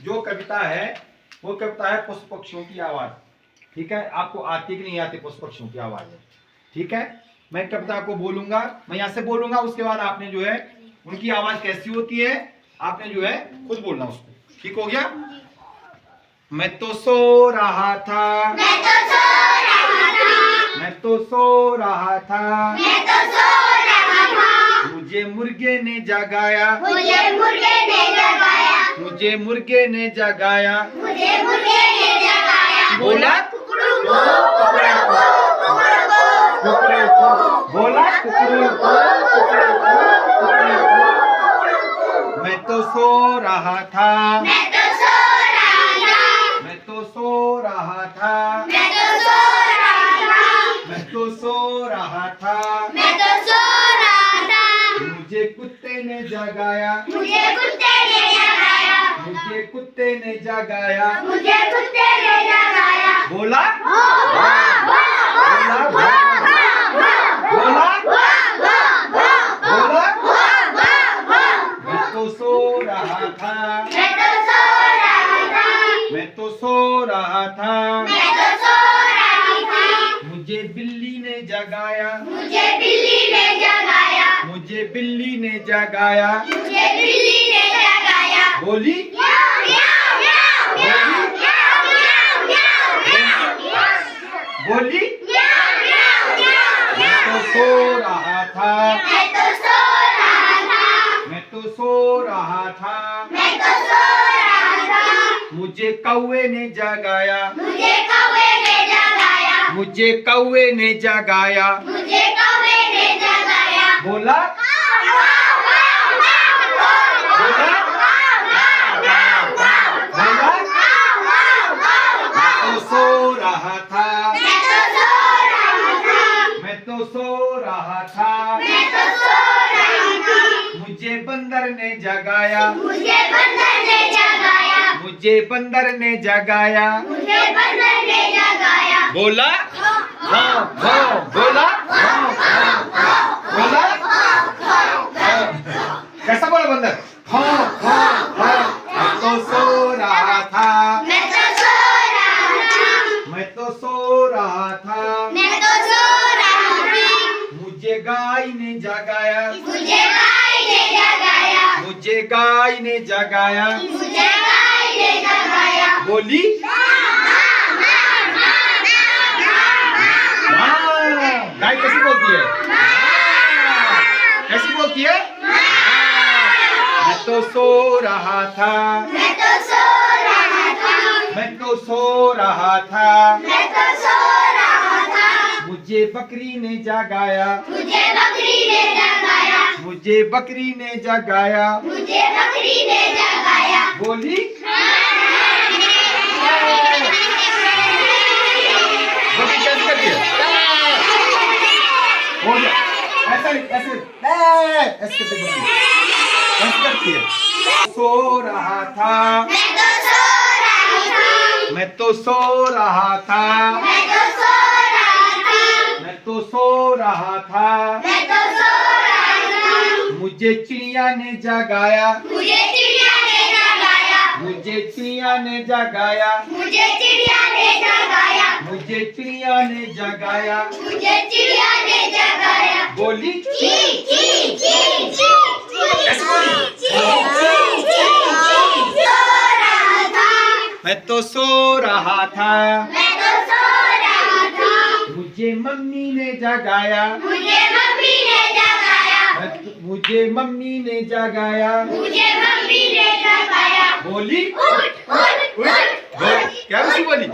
जो कविता है वो कविता है पशु पक्षियों की आवाज। ठीक है, आपको आती कि नहीं आती पशु पक्षियों की आवाज है। ठीक है, मैं कविता को बोलूंगा, मैं यहाँ से बोलूंगा, उसके बाद आपने जो है उनकी आवाज कैसी होती है आपने जो है खुद बोलना उसको। ठीक हो गया। मैं तो सो रहा था, मैं तो सो रहा था, मैं तो सो रहा था, मैं तो सो रहा था, मुझे मुर्गे ने जगाया, मुझे मुर्गे ने जगाया, मुझे मुर्गे ने जगाया, मुझे मुर्गे ने जगाया, बोला कुकड़ू को, कुकड़ू को, कुकड़ू को, कुकड़े को, बोला कुकड़े को, कुकड़े को, कुकड़े को। मैं तो सो रहा था, मैं तो सो रहा था, मैं तो सो रहा था, मैं तो सो रहा था, मैं तो सो रहा था, मैं तो सो रहा था, मुझे कुत्ते ने जगाया, मुझे कुत्ते ने जगाया, मुझे कुत्ते ने जगाया, मुझे कुत्ते ने जगाया, बोला वाह वाह वाह बोला बोला बोला। मैं तो सो रहा था, मैं तो सो रहा था, मैं तो सो रहा था, मैं तो सो रही थी, मुझे बिल्ली ने जगाया, मुझे बिल्ली ने जगाया, मुझे बिल्ली ने जगाया, मुझे बिल्ली ने जगाया, बोली म्याऊं म्याऊं म्याऊं म्याऊं म्याऊं म्याऊं म्याऊं बोली म्याऊं म्याऊं मैं तो सो रहा था, मैं तो सो रहा था, मैं तो सो रहा था, मैं तो सो रहा था, मुझे कौवे ने जगाया, मुझे कौवे ने जगाया, मुझे कौवे ने जगाया, मुझे कौवे ने जगाया, बोला बोला बोला मैं तो सो रहा था, मैं तो सो रहा था, मैं तो सो रहा था, मैं तो सो रही थी, मुझे बंदर ने जगाया, मुझे बंदर ने जगाया, मुझे बंदर ने जगाया, मुझे बंदर ने जगाया, बोला हाँ हाँ बोला हाँ हाँ बोला कैसा बोला बंदर हाँ हाँ हाँ। मैं तो सो रहा था, मैं तो सो रहा था, मैं तो सो रहा था, मैं तो सो रहा थी, मुझे गाय ने जगाया, मुझे गाय ने जगाया, मुझे गाय ने जगाया, मुझे गाय ने जगाया, बोली हाँ। गाय कैसी बोलती है कैसी बोलती है मैं तो सो रहा था, मैं तो सो रहा था, मैं तो सो रहा था, मैं तो सो रहा था, मुझे बकरी ने जगाया, मुझे बकरी ने जगाया, मुझे बकरी ने जगाया, मुझे बकरी ने जगाया, बोली बकरी कैसे करती है हो गया ऐसा नहीं ऐसे ऐसे करती है बकरी ऐसे करती है। सो रहा था, मैं तो सो रहा था, मैं तो सो रहा था, मैं तो सो रहा था, मैं तो सो रहा था, मैं तो सो रहा था, मुझे चिड़िया ने जगाया, मुझे चिड़िया ने जगाया, मुझे चिड़िया ने जगाया, मुझे चिड़िया ने जगाया, मुझे चिड़िया ने जगाया, मुझे चिड़िया ने जगाया, बोली ची ची ची ची कैसे बोली सो रहा था, मैं तो सो रहा था, मैं तो सो रहा था, मुझे मम्मी ने जगाया, मुझे मम्मी ने जगाया, मुझे मम्मी ने जगाया, मुझे मम्मी ने जगाया, बोली उठ उठ उठ क्या बोली